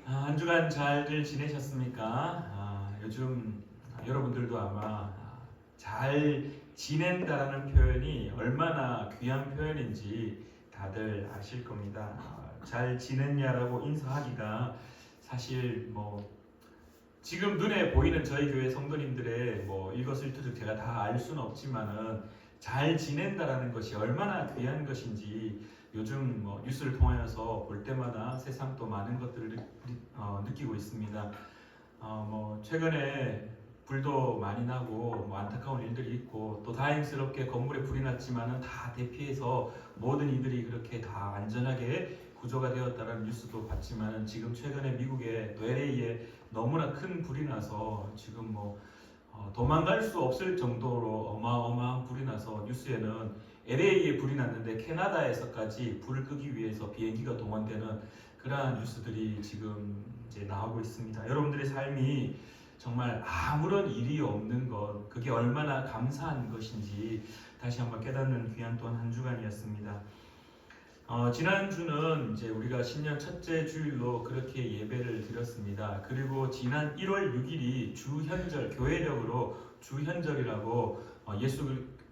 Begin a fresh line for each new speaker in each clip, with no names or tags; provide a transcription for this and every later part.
한 주간 잘들 지내셨습니까? 요즘 여러분들도 아마 잘 지낸다라는 표현이 얼마나 귀한 표현인지 다들 아실 겁니다. 잘 지냈냐라고 인사하기가 사실 지금 눈에 보이는 저희 교회 성도님들의 일거수일투족 제가 다 알 수는 없지만은 잘 지낸다라는 것이 얼마나 귀한 것인지 요즘 뉴스를 통하여서 볼 때마다 세상 또 많은 것들을 느끼고 있습니다. 최근에 불도 많이 나고 안타까운 일들이 있고 또 다행스럽게 건물에 불이 났지만은 다 대피해서 모든 이들이 그렇게 다 안전하게 구조가 되었다는 뉴스도 봤지만은 지금 최근에 미국의 LA에 너무나 큰 불이 나서 지금 도망갈 수 없을 정도로 어마어마한 불이 나서 뉴스에는 LA에 불이 났는데 캐나다에서까지 불을 끄기 위해서 비행기가 동원되는 그러한 뉴스들이 지금 이제 나오고 있습니다. 여러분들의 삶이 정말 아무런 일이 없는 것, 그게 얼마나 감사한 것인지 다시 한번 깨닫는 귀한 또한 한 주간이었습니다. 지난주는 이제 우리가 신년 첫째 주일로 그렇게 예배를 드렸습니다. 그리고 지난 1월 6일이 주현절, 교회력으로 주현절이라고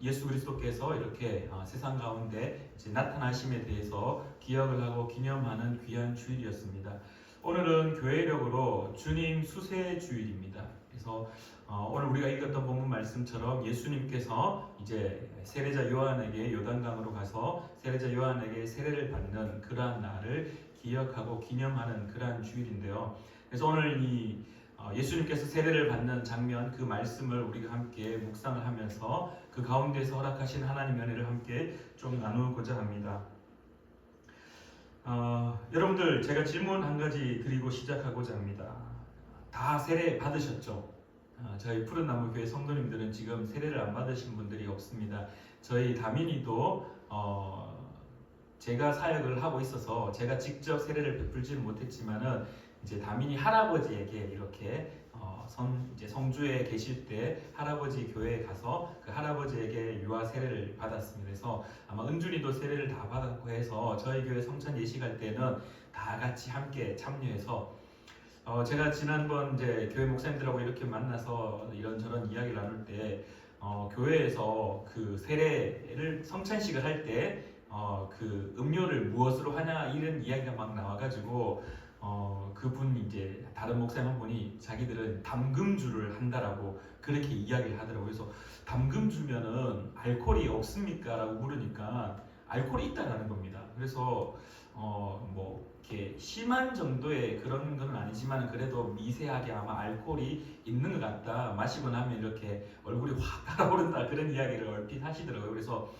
예수 그리스도께서 이렇게 세상 가운데 이제 나타나심에 대해서 기억을 하고 기념하는 귀한 주일이었습니다. 오늘은 교회력으로 주님 수세 주일입니다. 그래서 오늘 우리가 읽었던 본문 말씀처럼 예수님께서 이제 세례자 요한에게 요단강으로 가서 세례자 요한에게 세례를 받는 그러한 날을 기억하고 기념하는 그러한 주일인데요. 그래서 오늘 이 예수님께서 세례를 받는 장면, 그 말씀을 우리가 함께 묵상을 하면서 그 가운데서 허락하신 하나님의 은혜를 함께 좀 나누고자 합니다. 여러분들, 제가 질문 한 가지 드리고 시작하고자 합니다. 다 세례 받으셨죠? 저희 푸른나무 교회 성도님들은 지금 세례를 안 받으신 분들이 없습니다. 저희 다민이도 제가 사역을 하고 있어서 제가 직접 세례를 베풀지는 못했지만은 이제 다민이 할아버지에게 이렇게 이제 성주에 계실 때 할아버지 교회에 가서 그 할아버지에게 유아 세례를 받았습니다. 그래서 아마 은준이도 세례를 다 받았고 해서 저희 교회 성찬 예식할 때는 다 같이 함께 참여해서 제가 지난번 이제 교회 목사님들하고 이렇게 만나서 이런저런 이야기를 나눌 때 교회에서 그 세례를 성찬식을 할 때 그 음료를 무엇으로 하냐 이런 이야기가 막 나와가지고 그분 이제 다른 목사님 한 분이 자기들은 담금주를 한다라고 그렇게 이야기를 하더라고요. 그래서 담금주면은 알코올이 없습니까? 라고 물으니까 알코올이 있다라는 겁니다. 그래서 이렇게 심한 정도의 그런 건 아니지만 그래도 미세하게 아마 알코올이 있는 것 같다. 마시고 나면 이렇게 얼굴이 확 달아오른다 그런 이야기를 얼핏 하시더라고요. 그래서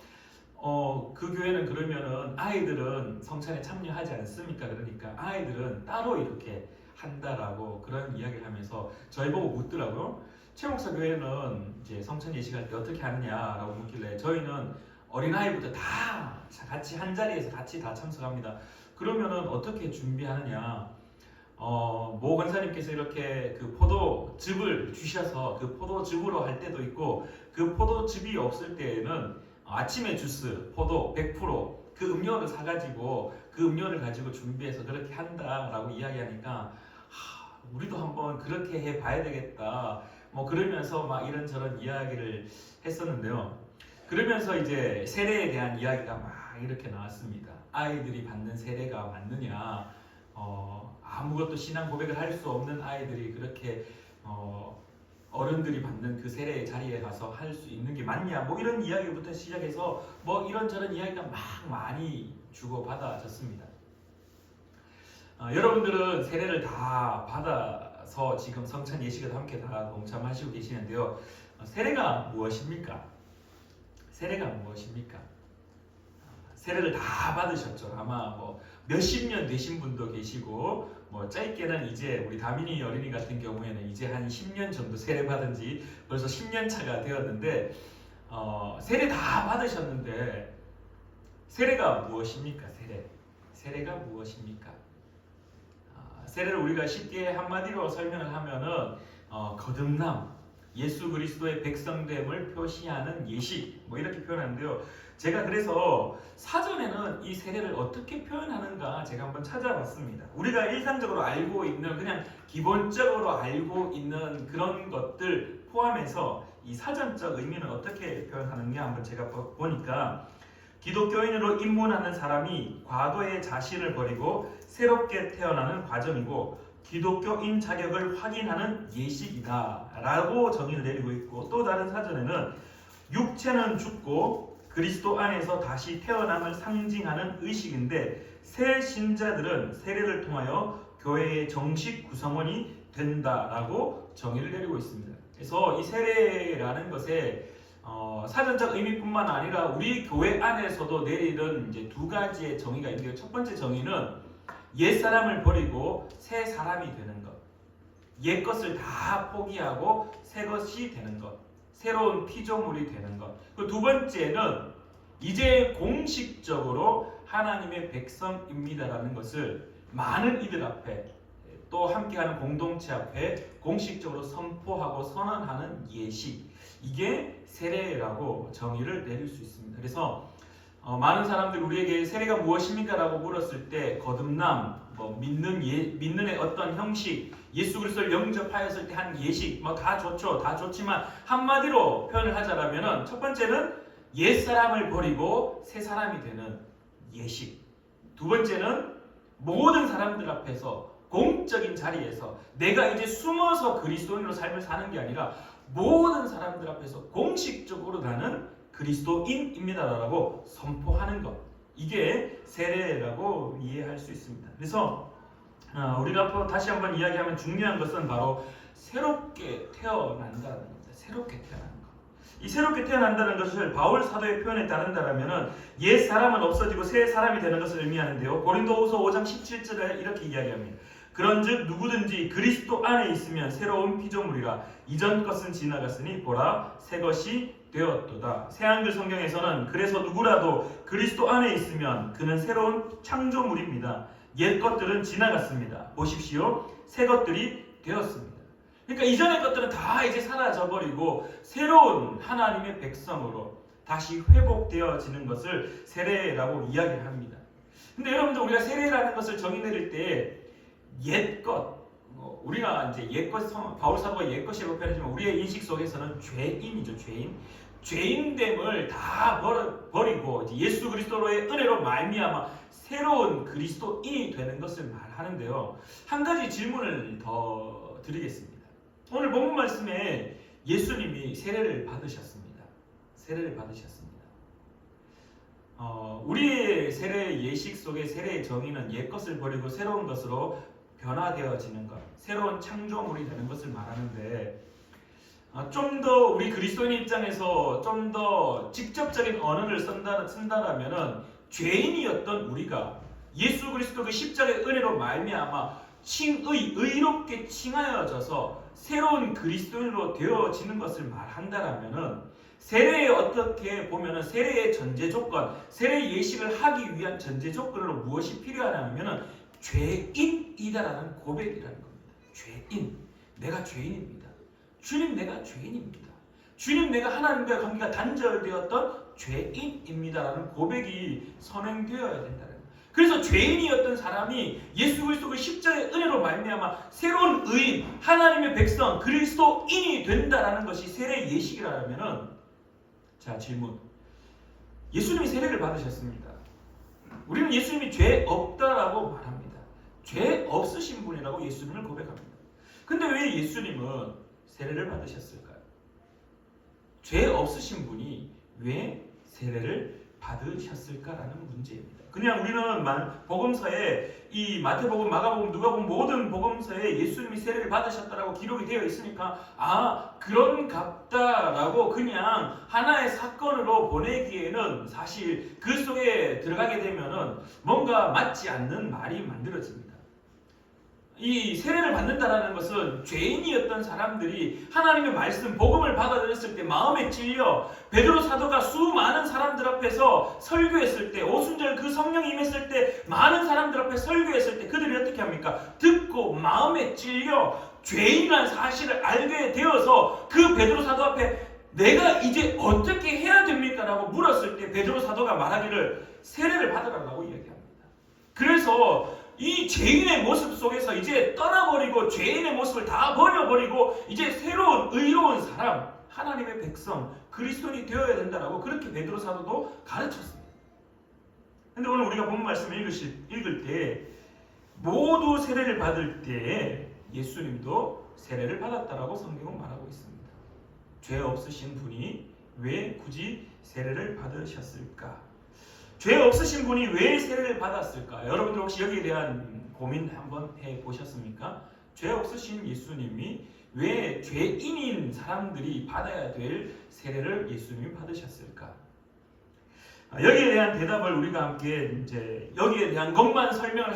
그 교회는 그러면은 아이들은 성찬에 참여하지 않습니까? 그러니까 아이들은 따로 이렇게 한다라고 그런 이야기를 하면서 저희 보고 묻더라고요. 최 목사 교회는 이제 성찬 예식할 때 어떻게 하느냐라고 묻길래 저희는 어린아이부터 다 같이 한 자리에서 같이 다 참석합니다. 그러면은 어떻게 준비하느냐? 모 권사님께서 이렇게 그 포도즙을 주셔서 그 포도즙으로 할 때도 있고 그 포도즙이 없을 때에는 아침에 주스, 포도 100%그 음료를 사가지고 그 음료를 가지고 준비해서 그렇게 한다라고 이야기하니까 우리도 한번 그렇게 해봐야 되겠다. 그러면서 막 이런저런 이야기를 했었는데요. 그러면서 이제 세례에 대한 이야기가 막 이렇게 나왔습니다. 아이들이 받는 세례가 맞느냐? 아무것도 신앙 고백을 할 수 없는 아이들이 그렇게 어른들이 받는 그 세례의 자리에 가서 할 수 있는 게 맞냐? 이런 이야기부터 시작해서 이런저런 이야기가 막 많이 주고받아졌습니다. 여러분들은 세례를 다 받아서 지금 성찬 예식을 함께 다 동참하시고 계시는데요. 세례가 무엇입니까? 세례가 무엇입니까? 세례를 다 받으셨죠. 아마 몇십 년 되신 분도 계시고 짧게는 이제 우리 다민이 어린이 같은 경우에는 이제 한 10년 정도 세례 받은 지 벌써 10년 차가 되었는데 세례 다 받으셨는데 세례가 무엇입니까? 세례가 무엇입니까? 세례를 우리가 쉽게 한마디로 설명을 하면은 거듭남, 예수 그리스도의 백성됨을 표시하는 예식 이렇게 표현하는데요. 제가 그래서 사전에는 이 세례를 어떻게 표현하는가 제가 한번 찾아봤습니다. 우리가 일상적으로 알고 있는 그냥 기본적으로 알고 있는 그런 것들 포함해서 이 사전적 의미는 어떻게 표현하는가 한번 제가 보니까 기독교인으로 입문하는 사람이 과거의 자신을 버리고 새롭게 태어나는 과정이고 기독교인 자격을 확인하는 예식이다 라고 정의를 내리고 있고, 또 다른 사전에는 육체는 죽고 그리스도 안에서 다시 태어남을 상징하는 의식인데 새 신자들은 세례를 통하여 교회의 정식 구성원이 된다라고 정의를 내리고 있습니다. 그래서 이 세례라는 것에 사전적 의미뿐만 아니라 우리 교회 안에서도 내리는 이제 두 가지의 정의가 있는데요. 첫 번째 정의는 옛 사람을 버리고 새 사람이 되는 것, 옛 것을 다 포기하고 새 것이 되는 것, 새로운 피조물이 되는 것. 그 두 번째는 이제 공식적으로 하나님의 백성입니다라는 것을 많은 이들 앞에 또 함께하는 공동체 앞에 공식적으로 선포하고 선언하는 예식, 이게 세례라고 정의를 내릴 수 있습니다. 그래서 많은 사람들이 우리에게 세례가 무엇입니까? 라고 물었을 때 거듭남, 믿는 어떤 형식, 예수 그리스도를 영접하였을 때 한 예식, 다 좋죠. 다 좋지만 한마디로 표현을 하자라면 첫 번째는 옛 사람을 버리고 새 사람이 되는 예식. 두 번째는 모든 사람들 앞에서 공적인 자리에서 내가 이제 숨어서 그리스도인으로 삶을 사는 게 아니라 모든 사람들 앞에서 공식적으로 나는 그리스도인입니다라고 선포하는 것, 이게 세례라고 이해할 수 있습니다. 그래서 우리가 앞으로 다시 한번 이야기하면 중요한 것은 바로 새롭게 태어난다는 겁니다. 새롭게 태어나는 것. 이 새롭게 태어난다는 것을 바울 사도의 표현에 따른다면 옛 사람은 없어지고 새 사람이 되는 것을 의미하는데요. 고린도후서 5장 17절에 이렇게 이야기합니다. 그런즉 누구든지 그리스도 안에 있으면 새로운 피조물이라 이전 것은 지나갔으니 보라 새 것이 되었도다. 새한글 성경에서는 그래서 누구라도 그리스도 안에 있으면 그는 새로운 창조물입니다. 옛 것들은 지나갔습니다. 보십시오. 새 것들이 되었습니다. 그러니까 이전의 것들은 다 이제 사라져버리고 새로운 하나님의 백성으로 다시 회복되어지는 것을 세례라고 이야기를 합니다. 근데 여러분들 우리가 세례라는 것을 정의 내릴 때 옛것, 우리가 이제 옛것, 바울 사도가 옛것이라고 표현하지만 우리의 인식 속에서는 죄인이죠. 죄인됨을 다 버리고 예수 그리스도로의 은혜로 말미암아 새로운 그리스도인이 되는 것을 말하는데요. 한 가지 질문을 더 드리겠습니다. 오늘 본문 말씀에 예수님이 세례를 받으셨습니다. 세례를 받으셨습니다. 우리의 세례 예식 속의 세례의 정의는 옛 것을 버리고 새로운 것으로 변화되어지는 것, 새로운 창조물이 되는 것을 말하는데 좀 더 우리 그리스도인 입장에서 좀 더 직접적인 언어를 쓴다라면은 죄인이었던 우리가 예수 그리스도 그 십자가의 은혜로 말미암아 의롭게 칭하여져서 새로운 그리스도인으로 되어지는 것을 말한다라면은 세례에 어떻게 보면은 세례의 전제 조건, 세례 예식을 하기 위한 전제 조건으로 무엇이 필요하냐면은 죄인이다라는 고백이라는 겁니다. 죄인, 내가 죄인입니다. 주님, 내가 죄인입니다. 주님, 내가 하나님과의 관계가 단절되었던 죄인입니다라는 고백이 선행되어야 된다는 거예요. 그래서 죄인이었던 사람이 예수 그리스도 그 십자가의 은혜로 말미암아 새로운 의인, 하나님의 백성, 그리스도인이 된다라는 것이 세례 예식이라면은, 자 질문, 예수님이 세례를 받으셨습니다. 우리는 예수님이 죄 없다라고 말합니다. 죄 없으신 분이라고 예수님을 고백합니다. 근데 왜 예수님은 세례를 받으셨을까요? 죄 없으신 분이 왜 세례를 받으셨을까라는 문제입니다. 그냥 우리는 복음서에 이 마태복음, 마가복음, 누가복음 모든 복음서에 예수님이 세례를 받으셨다라고 기록이 되어 있으니까 그런갑다라고 그냥 하나의 사건으로 보내기에는 사실 그 속에 들어가게 되면은 뭔가 맞지 않는 말이 만들어집니다. 이 세례를 받는다라는 것은 죄인이었던 사람들이 하나님의 말씀, 복음을 받아들였을 때 마음에 찔려 베드로 사도가 수많은 사람들 앞에서 설교했을 때, 오순절 그 성령이 임했을 때 많은 사람들 앞에 설교했을 때 그들이 어떻게 합니까? 듣고 마음에 찔려 죄인이라는 사실을 알게 되어서 그 베드로 사도 앞에 내가 이제 어떻게 해야 됩니까? 라고 물었을 때 베드로 사도가 말하기를 세례를 받으라고 이야기합니다. 그래서 이 죄인의 모습 속에서 이제 떠나버리고 죄인의 모습을 다 버려버리고 이제 새로운 의로운 사람, 하나님의 백성, 그리스도인이 되어야 된다라고 그렇게 베드로 사도도 가르쳤습니다. 근데 오늘 우리가 본 말씀을 읽을 때 모두 세례를 받을 때 예수님도 세례를 받았다라고 성경은 말하고 있습니다. 죄 없으신 분이 왜 굳이 세례를 받으셨을까? 죄 없으신 분이 왜 세례를 받았을까? 여러분들 혹시 여기에 대한 고민 한번 해보셨습니까? 죄 없으신 예수님이 왜 죄인인 사람들이 받아야 될 세례를 예수님이 받으셨을까? 여기에 대한 대답을 우리가 함께 이제 여기에 대한 것만 설명을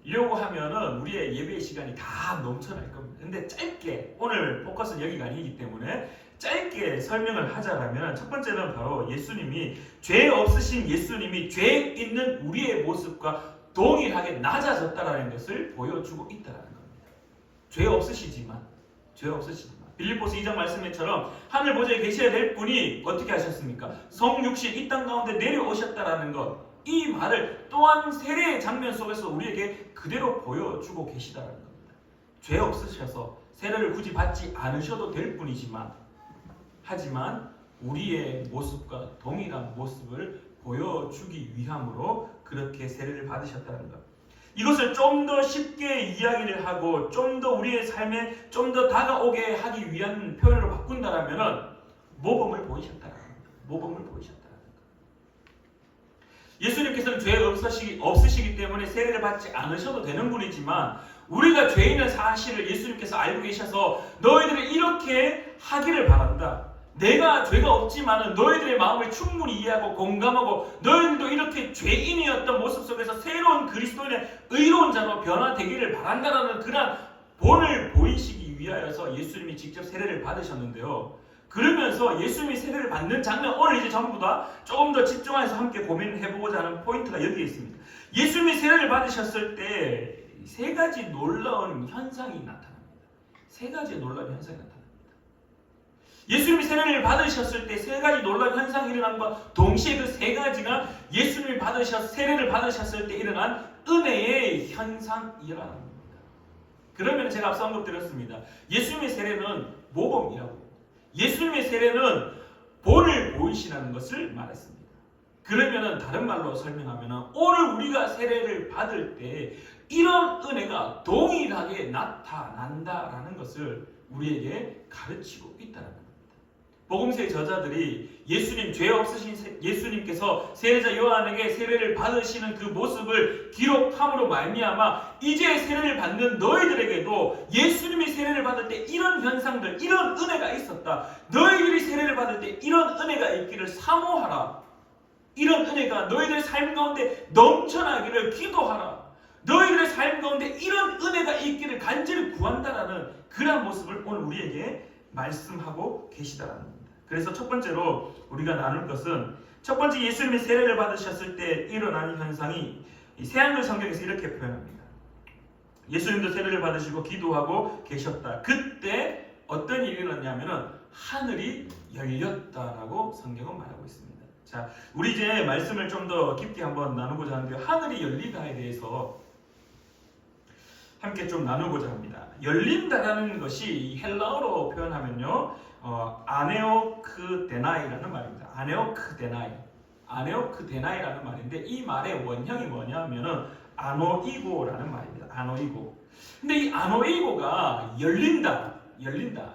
하려고 하면은 우리의 예배 시간이 다 넘쳐날 겁니다. 근데 짧게, 오늘 포커스는 여기가 아니기 때문에 짧게 설명을 하자면 첫 번째는 바로 예수님이, 죄 없으신 예수님이 죄 있는 우리의 모습과 동일하게 낮아졌다라는 것을 보여주고 있다라는 겁니다. 죄 없으시지만 빌립보서 2장 말씀처럼 하늘 보좌에 계셔야 될 분이 어떻게 하셨습니까? 성육신 이 땅 가운데 내려오셨다라는 것, 이 말을 또한 세례의 장면 속에서 우리에게 그대로 보여주고 계시다라는 겁니다. 죄 없으셔서 세례를 굳이 받지 않으셔도 될 뿐이지만, 하지만 우리의 모습과 동일한 모습을 보여주기 위함으로 그렇게 세례를 받으셨다는 것. 이것을 좀 더 쉽게 이야기를 하고 좀 더 우리의 삶에 좀 더 다가오게 하기 위한 표현으로 바꾼다면 모범을 보이셨다라는 겁니다. 모범을 보이셨다라는 것. 예수님께서는 죄 없으시기 때문에 세례를 받지 않으셔도 되는 분이지만 우리가 죄인의 사실을 예수님께서 알고 계셔서 너희들이 이렇게 하기를 바란다. 내가 죄가 없지만은 너희들의 마음을 충분히 이해하고 공감하고 너희들도 이렇게 죄인이었던 모습 속에서 새로운 그리스도인의 의로운 자로 변화되기를 바란다라는 그런 본을 보이시기 위하여서 예수님이 직접 세례를 받으셨는데요. 그러면서 예수님이 세례를 받는 장면, 오늘 이제 전부 다 조금 더 집중해서 함께 고민해보고자 하는 포인트가 여기에 있습니다. 예수님이 세례를 받으셨을 때 세 가지 놀라운 현상이 나타납니다. 세 가지 놀라운 현상이 나타납니다. 예수님이 세례를 받으셨을 때 세 가지 놀라운 현상이 일어난과 동시에 그 세 가지가 예수님이 세례를 받으셨을 때 일어난 은혜의 현상이라는 겁니다. 그러면 제가 앞서 언급드렸습니다. 예수님의 세례는 모범이라고, 예수님의 세례는 본을 보이시라는 것을 말했습니다. 그러면 다른 말로 설명하면 오늘 우리가 세례를 받을 때 이런 은혜가 동일하게 나타난다라는 것을 우리에게 가르치고 있다는 겁니다. 복음서의 저자들이 예수님, 죄 없으신 예수님께서 세례자 요한에게 세례를 받으시는 그 모습을 기록함으로 말미암아 이제 세례를 받는 너희들에게도 예수님이 세례를 받을 때 이런 현상들, 이런 은혜가 있었다. 너희들이 세례를 받을 때 이런 은혜가 있기를 사모하라. 이런 은혜가 너희들의 삶 가운데 넘쳐나기를 기도하라. 너희들의 삶 가운데 이런 은혜가 있기를 간절히 구한다라는 그런 모습을 오늘 우리에게 말씀하고 계시다라는 겁니다. 그래서 첫 번째로 우리가 나눌 것은, 첫 번째 예수님이 세례를 받으셨을 때 일어나는 현상이 새한글 성경에서 이렇게 표현합니다. 예수님도 세례를 받으시고 기도하고 계셨다. 그때 어떤 일이 일어났냐면은 하늘이 열렸다라고 성경은 말하고 있습니다. 자, 우리 이제 말씀을 좀 더 깊게 한번 나누고자 하는데, 하늘이 열리다에 대해서 함께 좀 나누고자 합니다. 열린다라는 것이 헬라어로 표현하면요, 아네오크데나이라는 말입니다. 아네오크데나이라는 말인데 이 말의 원형이 뭐냐면은 아노이고라는 말입니다. 아노이고. 근데 이 아노이고가 열린다.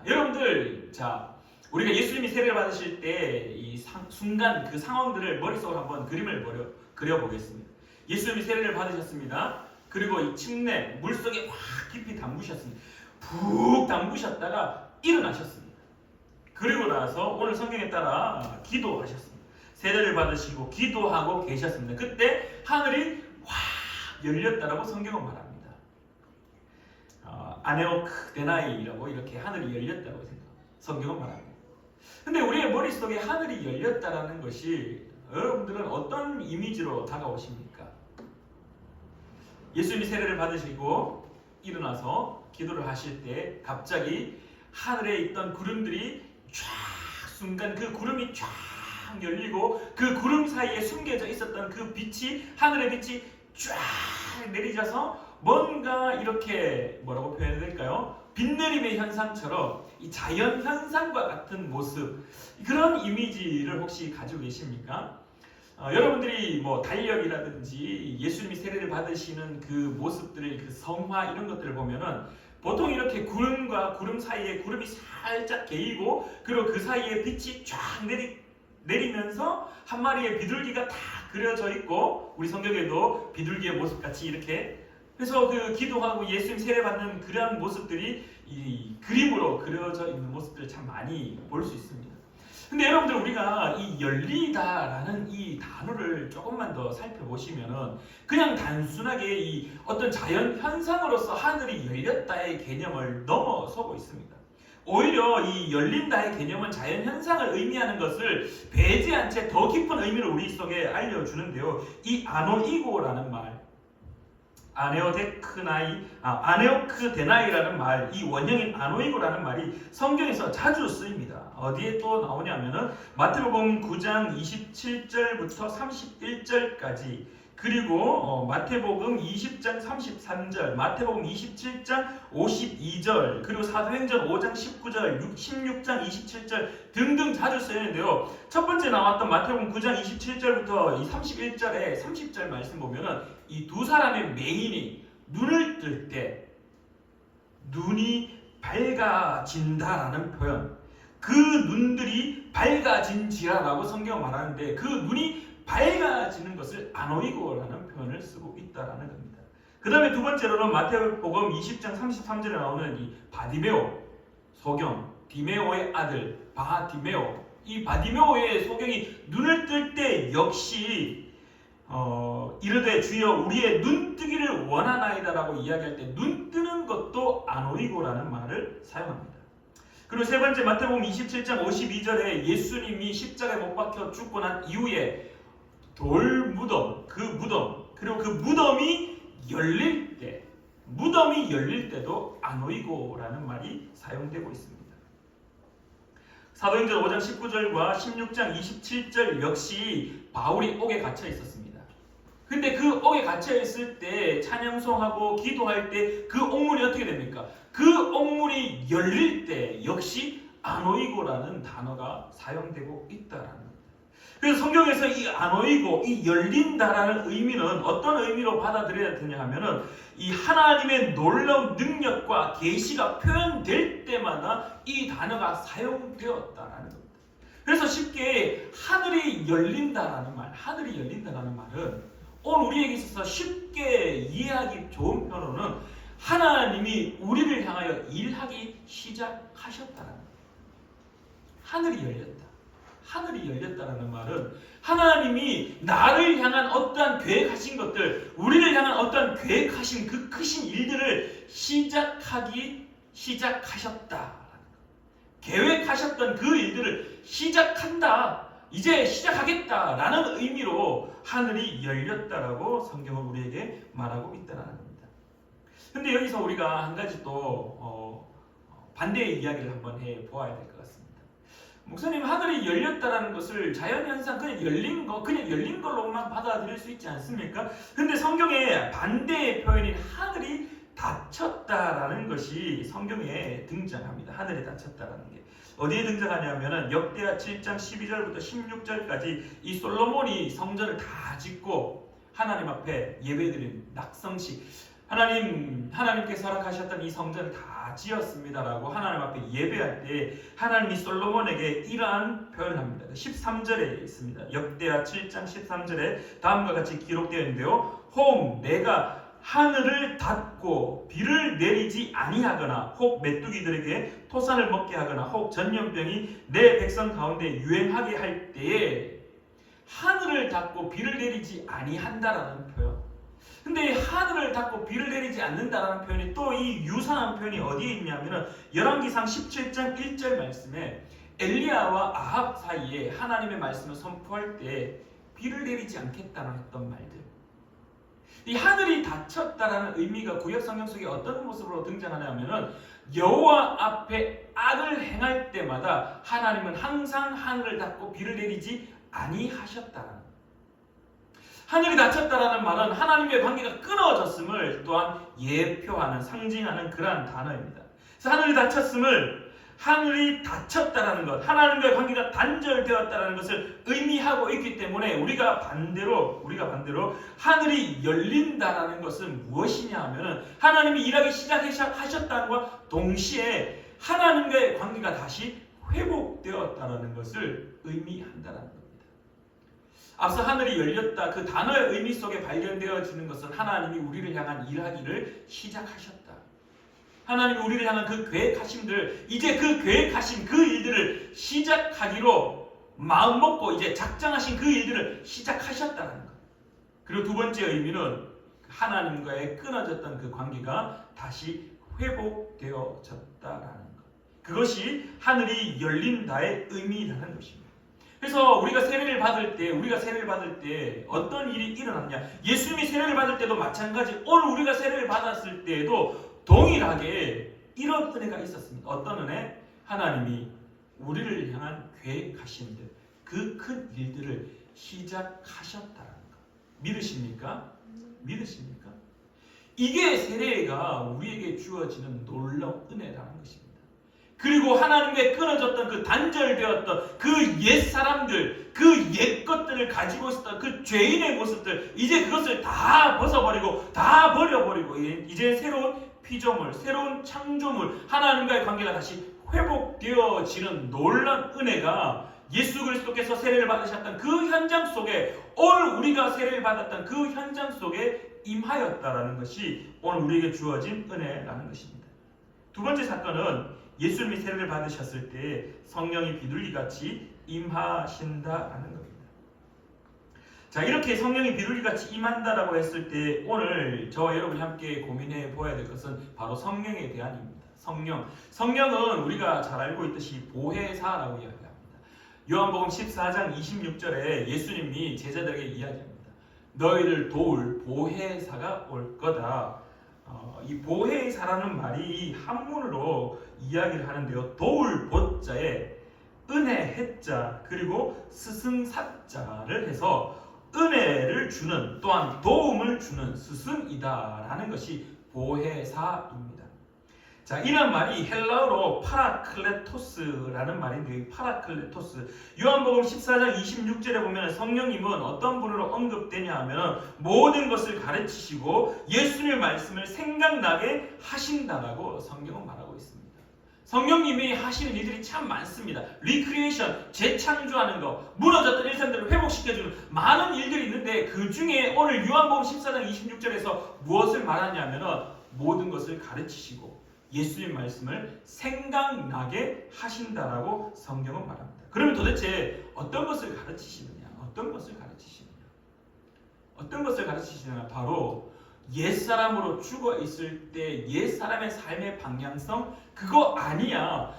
여러분들, 자, 우리가 예수님이 세례를 받으실 때 이 순간 그 상황들을 머릿속으로 한번 그림을 그려보겠습니다. 예수님이 세례를 받으셨습니다. 그리고 이 침례, 물속에 확 깊이 담그셨습니다. 푹 담그셨다가 일어나셨습니다. 그리고 나서 오늘 성경에 따라 기도하셨습니다. 세례를 받으시고 기도하고 계셨습니다. 그때 하늘이 확 열렸다라고 성경은 말합니다. 아네오크데나이라고 이렇게 하늘이 열렸다고 성경은 말합니다. 근데 우리의 머릿속에 하늘이 열렸다라는 것이 여러분들은 어떤 이미지로 다가오십니까? 예수님이 세례를 받으시고 일어나서 기도를 하실 때 갑자기 하늘에 있던 구름들이 쫙 순간 그 구름이 쫙 열리고 그 구름 사이에 숨겨져 있었던 그 빛이 하늘의 빛이 쫙 내리져서 뭔가 이렇게 뭐라고 표현해야 될까요? 빛내림의 현상처럼 이 자연 현상과 같은 모습 그런 이미지를 혹시 가지고 계십니까? 여러분들이 뭐 달력이라든지 예수님이 세례를 받으시는 그 모습들의 그 성화 이런 것들을 보면은 보통 이렇게 구름과 구름 사이에 구름이 살짝 개이고 그리고 그 사이에 빛이 쫙 내리면서 한 마리의 비둘기가 다 그려져 있고 우리 성경에도 비둘기의 모습같이 이렇게 그래서 그 기도하고 예수님 세례받는 그러한 모습들이 이 그림으로 그려져 있는 모습들을 참 많이 볼 수 있습니다. 근데 여러분들 우리가 이 열리다라는 이 단어를 조금만 더 살펴보시면은 그냥 단순하게 이 어떤 자연 현상으로서 하늘이 열렸다의 개념을 넘어서고 있습니다. 오히려 이 열린다의 개념은 자연 현상을 의미하는 것을 배제한 채 더 깊은 의미를 우리 속에 알려주는데요. 이 아노이고라는 말, 아네오크데나이라는 말, 이 원형인 아노이고라는 말이 성경에서 자주 쓰입니다. 어디에 또 나오냐면은 마태복음 9장 27절부터 31절까지 그리고 마태복음 20장 33절, 마태복음 27장 52절, 그리고 사도행전 5장 19절, 16장 27절 등등 자주 쓰이는데요. 첫 번째 나왔던 마태복음 9장 27절부터 이 31절에 30절 말씀 보면은 이 두 사람의 맹인이 눈을 뜰 때 눈이 밝아진다라는 표현, 그 눈들이 밝아진지라라고 성경 말하는데 그 눈이 밝아지는 것을 아노이고라는 표현을 쓰고 있다라는 겁니다. 그 다음에 두 번째로는 마태복음 20장 33절에 나오는 이 바디메오 소경, 디메오의 아들 바디메오, 이 바디메오의 소경이 눈을 뜰 때 역시 이르되 주여 우리의 눈뜨기를 원하나이다라고 이야기할 때 눈 뜨는 것도 아노이고라는 말을 사용합니다. 그리고 세 번째 마태복음 27장 52절에 예수님이 십자가에 못 박혀 죽고 난 이후에 돌 무덤, 그 무덤, 그리고 그 무덤이 열릴 때도 아노이고라는 말이 사용되고 있습니다. 사도행전 5장 19절과 16장 27절 역시 바울이 옥에 갇혀 있었습니다. 근데 그 옥에 갇혀 있을 때 찬양송하고 기도할 때 그 옥문이 어떻게 됩니까? 그 옥문이 열릴 때 역시 아노이고라는 단어가 사용되고 있다라는 겁니다. 그래서 성경에서 이 아노이고, 이 열린다라는 의미는 어떤 의미로 받아들여야 되냐 하면은 이 하나님의 놀라운 능력과 계시가 표현될 때마다 이 단어가 사용되었다라는 겁니다. 그래서 쉽게 하늘이 열린다라는 말은 오늘 우리에게 있어서 쉽게 이해하기 좋은 표현으로는 하나님이 우리를 향하여 일하기 시작하셨다라는 거예요. 하늘이 열렸다라는 말은 하나님이 나를 향한 어떠한 계획하신 것들, 우리를 향한 어떠한 계획하신 그 크신 일들을 시작하셨다. 계획하셨던 그 일들을 시작한다. 이제 시작하겠다라는 의미로 하늘이 열렸다라고 성경은 우리에게 말하고 있다는 겁니다. 근데 여기서 우리가 한 가지 또 반대의 이야기를 한번 해보아야 될 것 같습니다. 목사님, 하늘이 열렸다라는 것을 자연현상 그냥 열린 걸로만 받아들일 수 있지 않습니까? 근데 성경에 반대의 표현인 하늘이 닫혔다라는 것이 성경에 등장합니다. 하늘이 닫혔다라는 게 어디에 등장하냐면은 역대하 7장 12절부터 16절까지 이 솔로몬이 성전을 다 짓고 하나님 앞에 예배드린 낙성식, 하나님께서 허락하셨던 이 성전을 다 지었습니다라고 하나님 앞에 예배할 때 하나님이 솔로몬에게 이러한 표현을 합니다. 13절에 있습니다. 역대하 7장 13절에 다음과 같이 기록되어 있는데요. 혹 내가 하늘을 닫고 비를 내리지 아니하거나 혹 메뚜기들에게 토산을 먹게 하거나 혹 전염병이 내 백성 가운데 유행하게 할 때에 하늘을 닫고 비를 내리지 아니한다라는 표현. 근데 하늘을 닫고 비를 내리지 않는다라는 표현이 또 이 유사한 표현이 어디에 있냐면은 열왕기상 17장 1절 말씀에 엘리야와 아합 사이에 하나님의 말씀을 선포할 때 비를 내리지 않겠다는 했던 말들. 이 하늘이 닫혔다라는 의미가 구약 성경 속에 어떤 모습으로 등장하냐면은 여호와 앞에 악을 행할 때마다 하나님은 항상 하늘을 닫고 비를 내리지 아니하셨다라는, 하늘이 닫혔다라는 말은 하나님의 관계가 끊어졌음을 또한 예표하는, 상징하는 그러한 단어입니다. 그래서 하늘이 닫혔다라는 것, 하나님과의 관계가 단절되었다라는 것을 의미하고 있기 때문에 우리가 반대로 하늘이 열린다라는 것은 무엇이냐 하면은 하나님이 일하기 시작하셨다는 것과 동시에 하나님과의 관계가 다시 회복되었다라는 것을 의미한다는 겁니다. 앞서 하늘이 열렸다 그 단어의 의미 속에 발견되어지는 것은 하나님이 우리를 향한 일하기를 시작하셨다. 하나님이 우리를 향한 그 계획하심들, 이제 그 계획하신 그 일들을 시작하기로 마음먹고 이제 작정하신 그 일들을 시작하셨다는 것. 그리고 두 번째 의미는 하나님과의 끊어졌던 그 관계가 다시 회복되어졌다라는 것. 그것이 하늘이 열린다의 의미라는 것입니다. 그래서 우리가 세례를 받을 때 어떤 일이 일어났냐? 예수님이 세례를 받을 때도 마찬가지, 오늘 우리가 세례를 받았을 때에도 동일하게 이런 은혜가 있었습니다. 어떤 은혜? 하나님이 우리를 향한 계획하신 그 큰 일들을 시작하셨다는 것. 믿으십니까? 믿으십니까? 이게 세례가 우리에게 주어지는 놀라운 은혜라는 것입니다. 그리고 하나님께 끊어졌던 그 단절되었던 그 옛 사람들, 그 옛 것들을 가지고 있었던 그 죄인의 모습들, 이제 그것을 다 벗어버리고 다 버려버리고 이제 새로운 피조물, 새로운 창조물, 하나님과의 관계가 다시 회복되어지는 놀라운 은혜가 예수 그리스도께서 세례를 받으셨던 그 현장 속에, 오늘 우리가 세례를 받았던 그 현장 속에 임하였다라는 것이 오늘 우리에게 주어진 은혜라는 것입니다. 두 번째 사건은 예수님이 세례를 받으셨을 때 성령이 비둘기같이 임하신다라는 겁니다. 자, 이렇게 성령이 비둘기같이 임한다라고 했을 때 오늘 저와 여러분이 함께 고민해 보아야 될 것은 바로 성령에 대한입니다. 성령은 우리가 잘 알고 있듯이 보혜사라고 이야기합니다. 요한복음 14장 26절에 예수님이 제자들에게 이야기합니다. 너희를 도울 보혜사가 올 거다. 이 보혜사라는 말이 한문으로 이야기를 하는데요. 도울 보자에 은혜 해자 그리고 스승사자를 해서 은혜를 주는, 또한 도움을 주는 스승이다라는 것이 보혜사입니다. 자, 이런 말이 헬라어로 파라클레토스라는 말인데, 파라클레토스, 요한복음 14장 26절에 보면 성령님은 어떤 분으로 언급되냐 하면 모든 것을 가르치시고 예수님의 말씀을 생각나게 하신다라고 성경은 말하고 있습니다. 성령님이 하시는 일들이 참 많습니다. 리크리에이션, 재창조하는 것, 무너졌던 일상들을 회복시켜주는 많은 일들이 있는데, 그 중에 오늘 요한복음 14장 26절에서 무엇을 말하냐면 모든 것을 가르치시고 예수님 말씀을 생각나게 하신다라고 성경은 말합니다. 그러면 도대체 어떤 것을 가르치시느냐? 어떤 것을 가르치시느냐? 바로 옛사람으로 죽어 있을 때 옛사람의 삶의 방향성, 그거 아니야.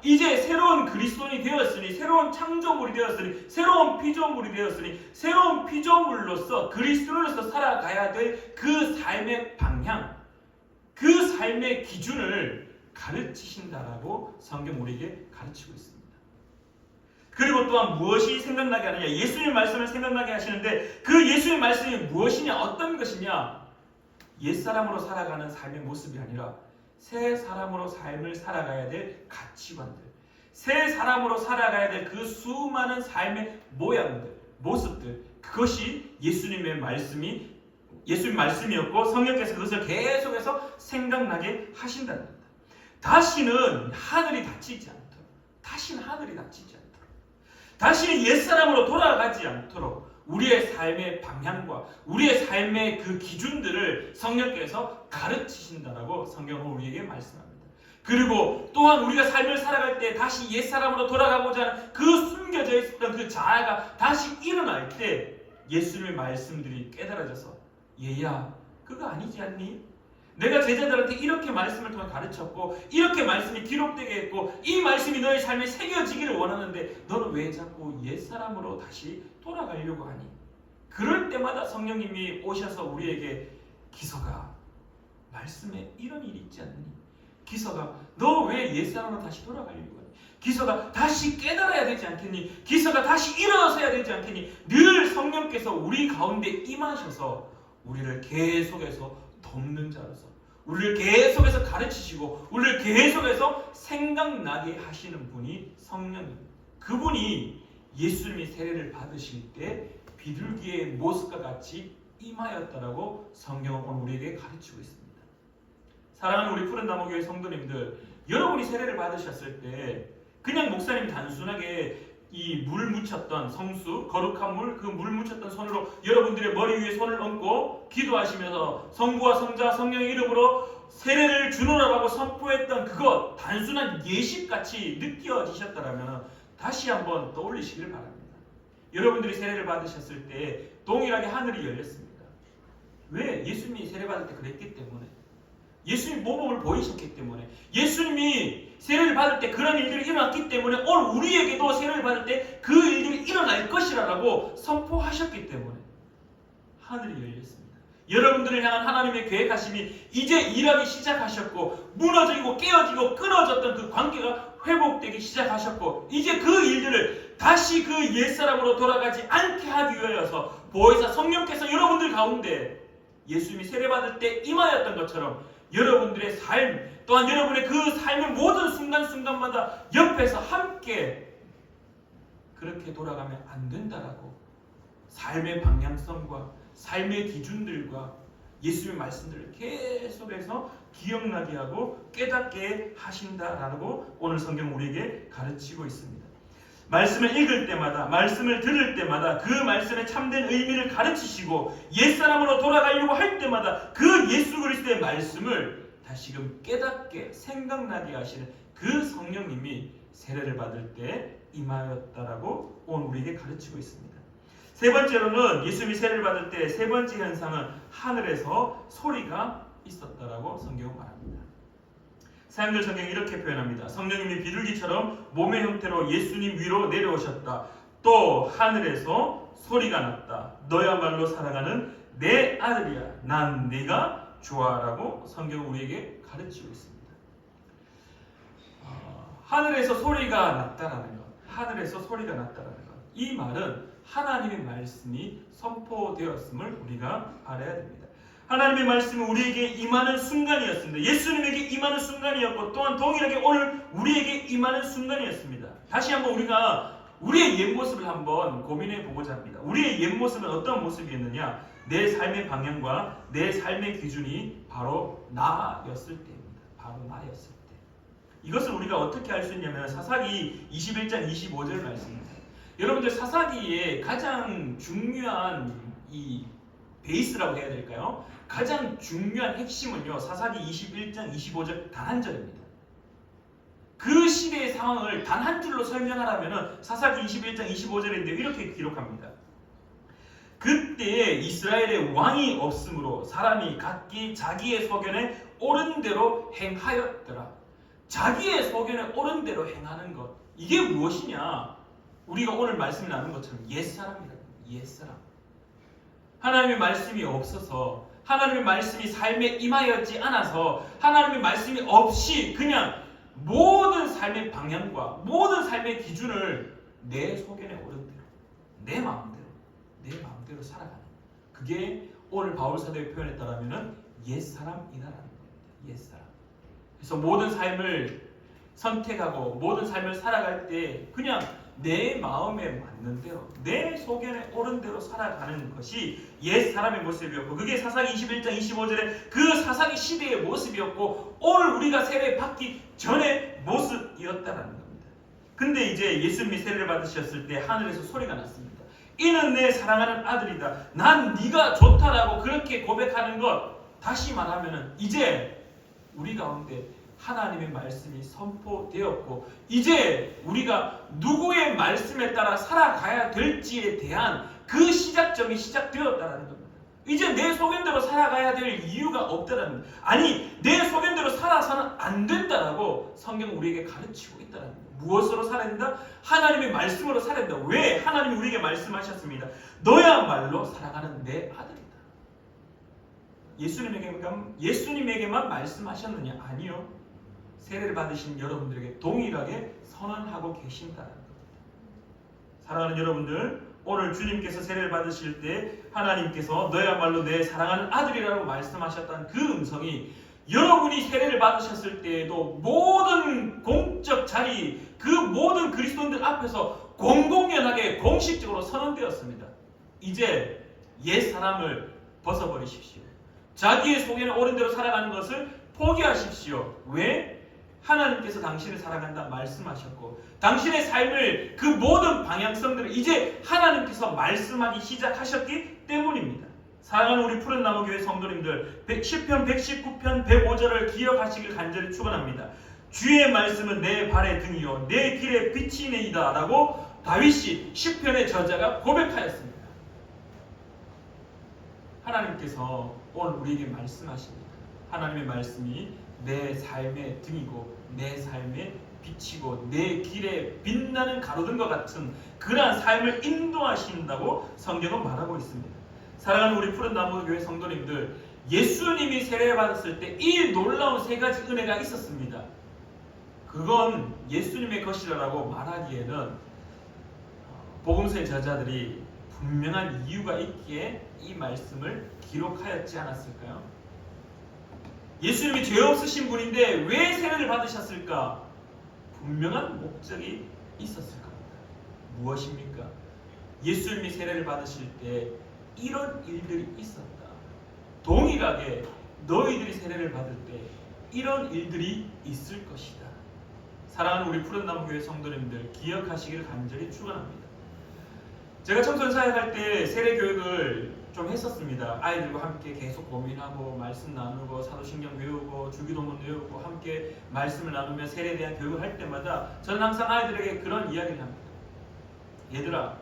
이제 새로운 그리스도인이 되었으니, 새로운 창조물이 되었으니, 새로운 피조물이 되었으니, 새로운 피조물로서 그리스도인으로서 살아가야 될 그 삶의 방향, 그 삶의 기준을 가르치신다라고 성경 우리에게 가르치고 있습니다. 그리고 또한 무엇이 생각나게 하느냐? 예수님 말씀을 생각나게 하시는데, 그 예수님 말씀이 무엇이냐? 어떤 것이냐? 옛사람으로 살아가는 삶의 모습이 아니라 새 사람으로 삶을 살아가야 될 가치관들, 새 사람으로 살아가야 될 그 수많은 삶의 모양들, 모습들, 그것이 예수님 말씀이었고 성령께서 그것을 계속해서 생각나게 하신다는 겁니다. 다시는 하늘이 닫히지 않도록, 다시는 옛사람으로 돌아가지 않도록 우리의 삶의 방향과 우리의 삶의 그 기준들을 성령께서 가르치신다라고 성경은 우리에게 말씀합니다. 그리고 또한 우리가 삶을 살아갈 때 다시 옛사람으로 돌아가고자 하는 그 숨겨져 있었던 그 자아가 다시 일어날 때 예수님의 말씀들이 깨달아져서, 얘야, 그거 아니지 않니? 내가 제자들한테 이렇게 말씀을 통해 가르쳤고, 이렇게 말씀이 기록되게 했고, 이 말씀이 너의 삶에 새겨지기를 원하는데 너는 왜 자꾸 옛사람으로 다시 돌아가려고 하니? 그럴 때마다 성령님이 오셔서 우리에게 기서가 말씀에 이런 일이 있지 않니? 기서가 너 왜 옛사람으로 다시 돌아가려고 하니? 기서가 다시 깨달아야 되지 않겠니? 기서가 다시 일어서야 되지 않겠니? 늘 성령께서 우리 가운데 임하셔서 우리를 계속해서 돕는 자로서 우리를 계속해서 가르치시고 우리를 계속해서 생각나게 하시는 분이 성령입니다. 그분이 예수님이 세례를 받으실 때 비둘기의 모습과 같이 임하였다라고 성경은 오늘 우리에게 가르치고 있습니다. 사랑하는 우리 푸른나무교회 성도님들, 여러분이 세례를 받으셨을 때 그냥 목사님이 단순하게 이 물 묻혔던 성수, 거룩한 물, 그 물 묻혔던 손으로 여러분들의 머리 위에 손을 얹고 기도하시면서 성부와 성자 성령의 이름으로 세례를 주노라고 선포했던 그것 단순한 예식같이 느껴지셨다면 다시 한번 떠올리시기를 바랍니다. 여러분들이 세례를 받으셨을 때 동일하게 하늘이 열렸습니다. 왜? 예수님이 세례 받을 때 그랬기 때문에, 예수님 모범을 보이셨기 때문에, 예수님이 세례를 받을 때 그런 일들이 일어났기 때문에 오늘 우리에게도 세례를 받을 때 그 일들이 일어날 것이라고 선포하셨기 때문에 하늘이 열렸습니다. 여러분들을 향한 하나님의 계획하심이 이제 일하기 시작하셨고, 무너지고 깨어지고 끊어졌던 그 관계가 회복되기 시작하셨고, 이제 그 일들을 다시 그 옛사람으로 돌아가지 않게 하기 위하여서 보혜사 성령께서 여러분들 가운데 예수님이 세례받을 때 임하였던 것처럼 여러분들의 삶 또한 여러분의 그 삶의 모든 순간순간마다 옆에서 함께 그렇게 돌아가면 안 된다라고 삶의 방향성과 삶의 기준들과 예수님의 말씀들을 계속해서 기억나게 하고 깨닫게 하신다라고 오늘 성경 우리에게 가르치고 있습니다. 말씀을 읽을 때마다, 말씀을 들을 때마다 그 말씀의 참된 의미를 가르치시고 옛사람으로 돌아가려고 할 때마다 그 예수 그리스도의 말씀을 다시금 깨닫게 생각나게 하시는 그 성령님이 세례를 받을 때 임하였다라고 오늘 우리에게 가르치고 있습니다. 세 번째로는 예수님이 세례를 받을 때 세 번째 현상은 하늘에서 소리가 있었다라고 성경은 말합니다. 사람들 성경이 이렇게 표현합니다. 성령님이 비둘기처럼 몸의 형태로 예수님 위로 내려오셨다. 또 하늘에서 소리가 났다. 너야말로 사랑하는 내 아들이야. 난 네가 좋아라고 성경은 우리에게 가르치고 있습니다. 하늘에서 소리가 났다라는 것, 하늘에서 소리가 났다라는 것, 이 말은 하나님의 말씀이 선포되었음을 우리가 알아야 됩니다. 하나님의 말씀은 우리에게 임하는 순간이었습니다. 예수님에게 임하는 순간이었고 또한 동일하게 오늘 우리에게 임하는 순간이었습니다. 다시 한번 우리가 우리의 옛 모습을 한번 고민해 보고자 합니다. 우리의 옛 모습은 어떤 모습이었느냐? 내 삶의 방향과 내 삶의 기준이 바로 나였을 때입니다. 바로 나였을 때. 이것을 우리가 어떻게 알 수 있냐면 사사기 21장 25절 말씀입니다. 여러분들 사사기의 가장 중요한 이 베이스라고 해야 될까요? 가장 중요한 핵심은요, 사사기 21장 25절 단 한 절입니다. 그 시대의 상황을 단 한 줄로 설명하라면 사사기 21장 25절인데 이렇게 기록합니다. 그때에 이스라엘의 왕이 없으므로 사람이 각기 자기의 소견에 옳은 대로 행하였더라. 자기의 소견에 옳은 대로 행하는 것, 이게 무엇이냐? 우리가 오늘 말씀 나눈 것처럼 옛사람이다. 옛사람. 하나님의 말씀이 없어서, 하나님의 말씀이 삶에 임하였지 않아서, 하나님의 말씀이 없이 그냥 모든 삶의 방향과 모든 삶의 기준을 내 소견에 옳은 대로, 내 마음대로 살아가는, 그게 오늘 바울 사도의 표현에 따르면 옛사람이다라는 겁니다. 옛사람. 그래서 모든 삶을 선택하고 모든 삶을 살아갈 때 그냥 내 마음에 맞는 대로, 내 소견에 옳은 대로 살아가는 것이 옛 사람의 모습이었고, 그게 사사기 21장 25절에 그 사사기 시대의 모습이었고, 오늘 우리가 세례 받기 전의 모습이었다라는 겁니다. 근데 이제 예수님이 세례를 받으셨을 때 하늘에서 소리가 났습니다. 이는 내 사랑하는 아들이다. 난 네가 좋다라고 그렇게 고백하는 것, 다시 말하면 이제 우리 가운데 하나님의 말씀이 선포되었고, 이제 우리가 누구의 말씀에 따라 살아가야 될지에 대한 그 시작점이 시작되었다는 겁니다. 이제 내 소견대로 살아가야 될 이유가 없다는 겁니다. 아니, 내 소견대로 살아서는 안 된다라고 성경은 우리에게 가르치고 있다는 겁니다. 무엇으로 살아야 된다? 하나님의 말씀으로 살아야 된다. 왜? 하나님이 우리에게 말씀하셨습니다. 너야말로 사랑하는 내 아들이다. 예수님에게만 말씀하셨느냐? 아니요. 세례를 받으신 여러분들에게 동일하게 선언하고 계신다는 겁니다. 사랑하는 여러분들, 오늘 주님께서 세례를 받으실 때 하나님께서 너야말로 내 사랑하는 아들이라고 말씀하셨다는 그 음성이 여러분이 세례를 받으셨을 때에도 모든 공적 자리, 그 모든 그리스도인들 앞에서 공공연하게 공식적으로 선언되었습니다. 이제 옛 사람을 벗어버리십시오. 자기의 속에는 옳은 대로 살아가는 것을 포기하십시오. 왜? 하나님께서 당신을 사랑한다 말씀하셨고 당신의 삶을 그 모든 방향성들을 이제 하나님께서 말씀하기 시작하셨기 때문입니다. 사랑하는 우리 푸른 나무 교회 성도님들, 시편 119편 105절을 기억하시길 간절히 축원합니다. 주의 말씀은 내 발의 등이요 내 길의 빛이니이다 라고 다윗이 시편의 저자가 고백하였습니다. 하나님께서 오늘 우리에게 말씀하십니다. 하나님의 말씀이 내 삶의 등이고 내 삶의 빛이고 내 길에 빛나는 가로등과 같은 그러한 삶을 인도하신다고 성경은 말하고 있습니다. 사랑하는 우리 푸른 나무 교회 성도님들, 예수님이 세례를 받았을 때 이 놀라운 세 가지 은혜가 있었습니다. 그건 예수님의 것이라고 말하기에는 복음서의 저자들이 분명한 이유가 있기에 이 말씀을 기록하였지 않았을까요? 예수님이 죄 없으신 분인데 왜 세례를 받으셨을까? 분명한 목적이 있었을 겁니다. 무엇입니까? 예수님이 세례를 받으실 때 이런 일들이 있었다. 동일하게 너희들이 세례를 받을 때 이런 일들이 있을 것이다. 사랑하는 우리 푸른나무 교회 성도님들 기억하시길 간절히 축원합니다. 제가 청소년 사역할 때 세례 교육을 좀 했었습니다. 아이들과 함께 계속 고민하고 말씀 나누고 사도신경 외우고 주기도문 외우고 함께 말씀을 나누며 세례에 대한 교육을 할 때마다 저는 항상 아이들에게 그런 이야기를 합니다. 얘들아,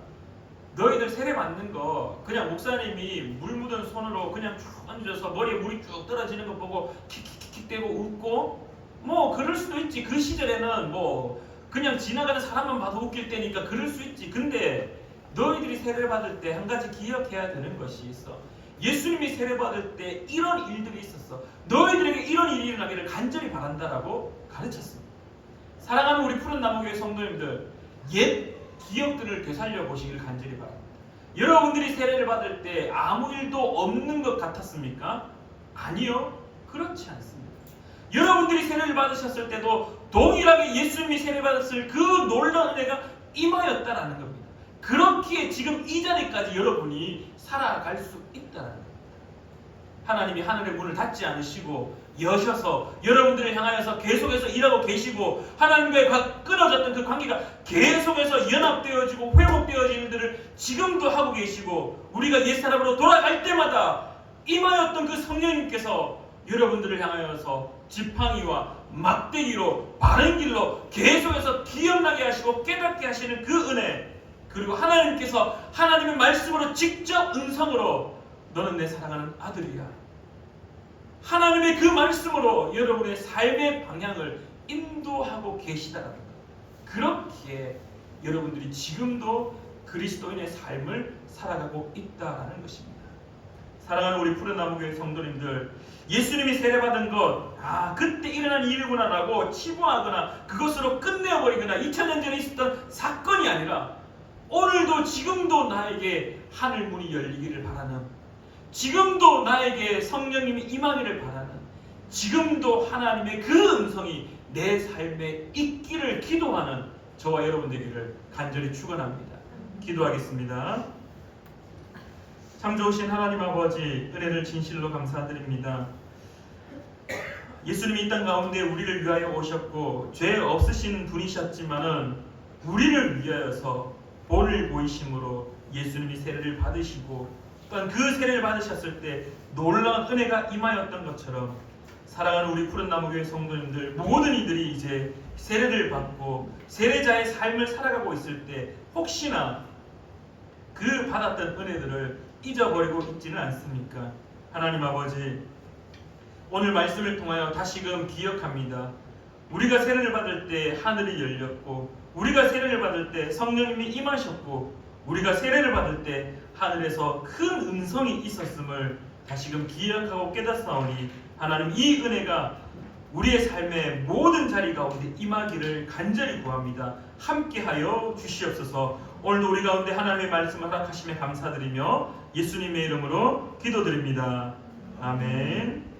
너희들 세례 받는 거 그냥 목사님이 물 묻은 손으로 그냥 쭉 얹어서 머리에 물이 쭉 떨어지는 거 보고 킥킥킥 대고 웃고 뭐 그럴 수도 있지. 그 시절에는 뭐 그냥 지나가는 사람만 봐도 웃길 때니까 그럴 수 있지. 근데 너희들이 세례를 받을 때 한 가지 기억해야 되는 것이 있어. 예수님이 세례 받을 때 이런 일들이 있었어. 너희들에게 이런 일이 일어나기를 간절히 바란다라고 가르쳤습니다. 사랑하는 우리 푸른 나무교회 성도님들, 옛 기억들을 되살려 보시길 간절히 바랍니다. 여러분들이 세례를 받을 때 아무 일도 없는 것 같았습니까? 아니요, 그렇지 않습니다. 여러분들이 세례를 받으셨을 때도 동일하게 예수님이 세례 받았을 그 놀라운 은혜가 임하였다라는 겁니다. 그렇기에 지금 이 자리까지 여러분이 살아갈 수 있다는 겁니다. 하나님이 하늘의 문을 닫지 않으시고 여셔서 여러분들을 향하여서 계속해서 일하고 계시고 하나님과의 끊어졌던 그 관계가 계속해서 연합되어지고 회복되어지는 일들을 지금도 하고 계시고 우리가 옛사람으로 돌아갈 때마다 임하였던 그 성령님께서 여러분들을 향하여서 지팡이와 막대기로 바른 길로 계속해서 기억나게 하시고 깨닫게 하시는 그 은혜, 그리고 하나님께서 하나님의 말씀으로 직접 음성으로 너는 내 사랑하는 아들이야, 하나님의 그 말씀으로 여러분의 삶의 방향을 인도하고 계시다는 것. 그렇기에 여러분들이 지금도 그리스도인의 삶을 살아가고 있다는 것입니다. 사랑하는 우리 푸른 나무교회 성도님들, 예수님이 세례받은 것, 그때 일어난 일이구나라고 치부하거나 그것으로 끝내버리거나 2000년 전에 있었던 사건이 아니라 오늘도 지금도 나에게 하늘 문이 열리기를 바라는, 지금도 나에게 성령님이 임하기를 바라는, 지금도 하나님의 그 음성이 내 삶에 있기를 기도하는 저와 여러분 되기를 간절히 축원합니다. 기도하겠습니다. 참 좋으신 하나님 아버지, 은혜를 진실로 감사드립니다. 예수님이 이 땅 가운데 우리를 위하여 오셨고 죄 없으신 분이셨지만은 우리를 위하여서 본을 보이심으로 예수님이 세례를 받으시고 또한 그 세례를 받으셨을 때 놀라운 은혜가 임하였던 것처럼 사랑하는 우리 푸른 나무교회 성도님들 모든 이들이 이제 세례를 받고 세례자의 삶을 살아가고 있을 때 혹시나 그 받았던 은혜들을 잊어버리고 있지는 않습니까? 하나님 아버지, 오늘 말씀을 통하여 다시금 기억합니다. 우리가 세례를 받을 때 하늘이 열렸고, 우리가 세례를 받을 때 성령님이 임하셨고, 우리가 세례를 받을 때 하늘에서 큰 음성이 있었음을 다시금 기억하고 깨닫사오니 하나님 이 은혜가 우리의 삶의 모든 자리 가운데 임하기를 간절히 구합니다. 함께하여 주시옵소서. 오늘도 우리 가운데 하나님의 말씀을 허락하심에 감사드리며 예수님의 이름으로 기도드립니다. 아멘.